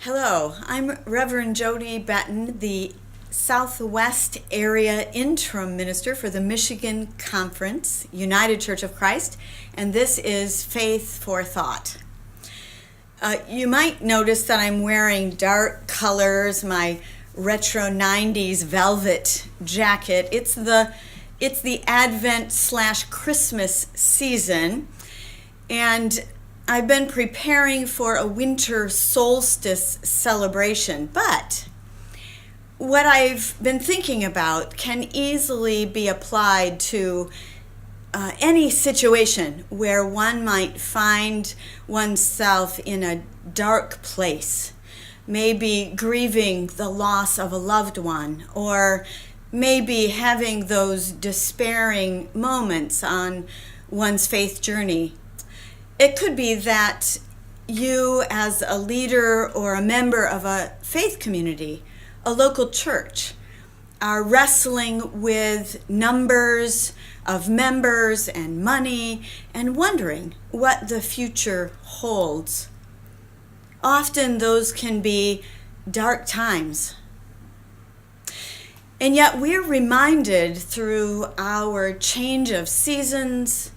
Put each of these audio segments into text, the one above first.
Hello, I'm Reverend Jody Betton, the Southwest Area Interim Minister for the Michigan Conference, United Church of Christ, and this is Faith for Thought. You might notice that I'm wearing dark colors, my retro 90s velvet jacket. It's the Advent/Christmas season, and I've been preparing for a winter solstice celebration, but what I've been thinking about can easily be applied to any situation where one might find oneself in a dark place, maybe grieving the loss of a loved one, or maybe having those despairing moments on one's faith journey. It could be that you, as a leader or a member of a faith community, a local church, are wrestling with numbers of members and money and wondering what the future holds. Often those can be dark times. And yet we're reminded through our change of seasons,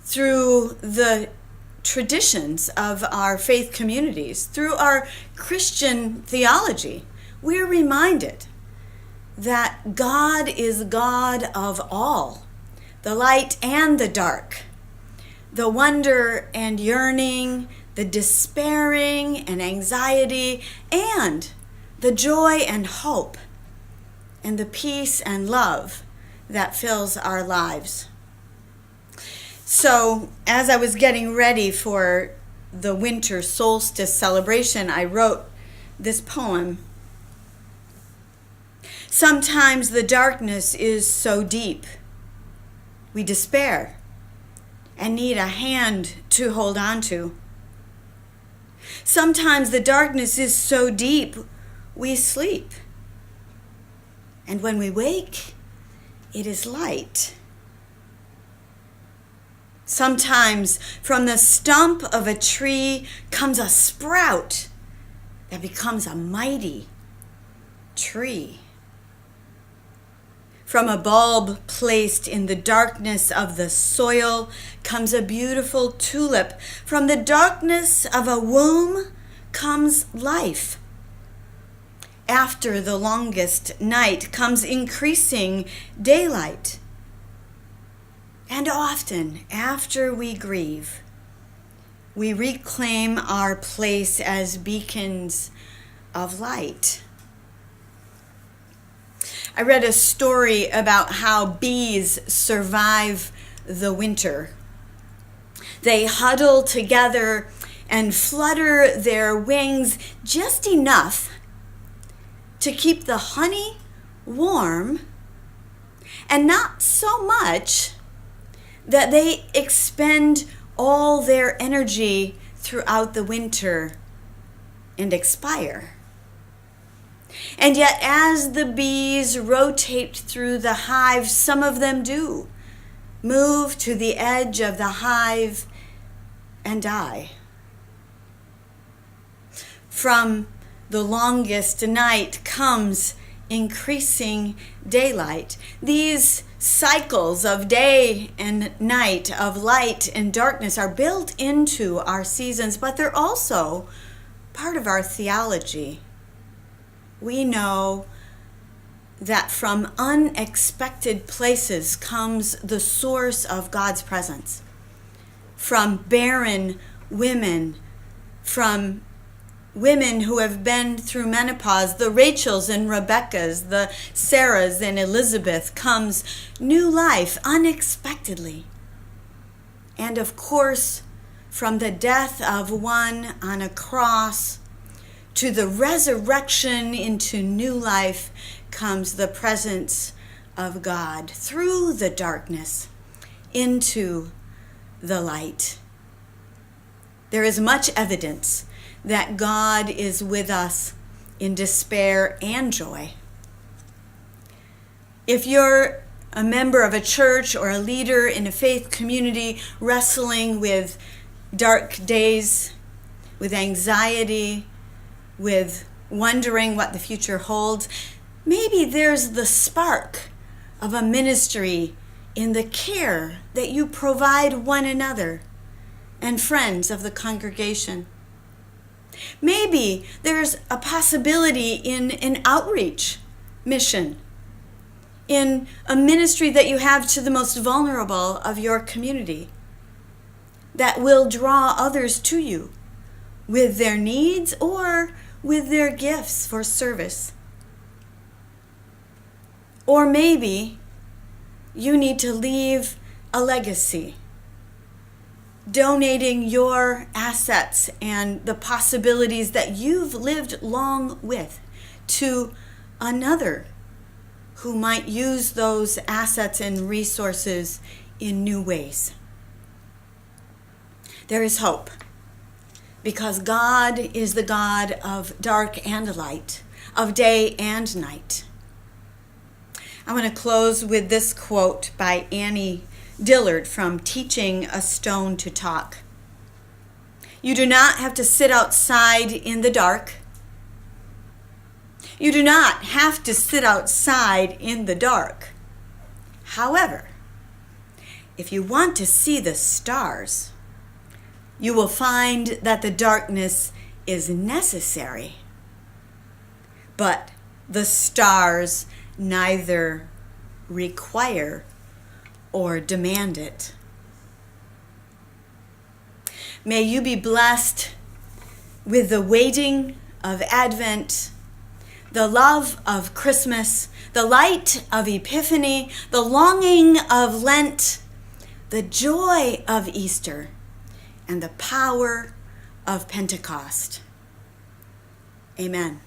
through the traditions of our faith communities, through our Christian theology, we're reminded that God is God of all, the light and the dark, the wonder and yearning, the despairing and anxiety, and the joy and hope, and the peace and love that fills our lives. So, as I was getting ready for the winter solstice celebration, I wrote this poem. Sometimes the darkness is so deep, we despair and need a hand to hold on to. Sometimes the darkness is so deep, we sleep. And when we wake, it is light. Sometimes from the stump of a tree comes a sprout that becomes a mighty tree. From a bulb placed in the darkness of the soil comes a beautiful tulip. From the darkness of a womb comes life. After the longest night comes increasing daylight. And often, after we grieve, we reclaim our place as beacons of light. I read a story about how bees survive the winter. They huddle together and flutter their wings just enough to keep the honey warm, and not so much that they expend all their energy throughout the winter and expire. And yet, as the bees rotate through the hive, some of them do move to the edge of the hive and die. From the longest night comes increasing daylight. These cycles of day and night, of light and darkness, are built into our seasons, but they're also part of our theology. We know that from unexpected places comes the source of God's presence. From barren women, from women who have been through menopause, the Rachels and Rebeccas, the Sarahs and Elizabeth, comes new life unexpectedly. And of course, from the death of one on a cross to the resurrection into new life comes the presence of God through the darkness into the light. There is much evidence that God is with us in despair and joy. If you're a member of a church or a leader in a faith community wrestling with dark days, with anxiety, with wondering what the future holds, maybe there's the spark of a ministry in the care that you provide one another and friends of the congregation. Maybe there's a possibility in an outreach mission, in a ministry that you have to the most vulnerable of your community that will draw others to you with their needs or with their gifts for service. Or maybe you need to leave a legacy, donating your assets and the possibilities that you've lived long with to another who might use those assets and resources in new ways. There is hope, because God is the God of dark and light, of day and night. I want to close with this quote by Annie Dillard from Teaching a Stone to Talk. You do not have to sit outside in the dark. You do not have to sit outside in the dark. However, if you want to see the stars, you will find that the darkness is necessary. But the stars neither require or demand it. May you be blessed with the waiting of Advent, the love of Christmas, the light of Epiphany, the longing of Lent, the joy of Easter, and the power of Pentecost. Amen.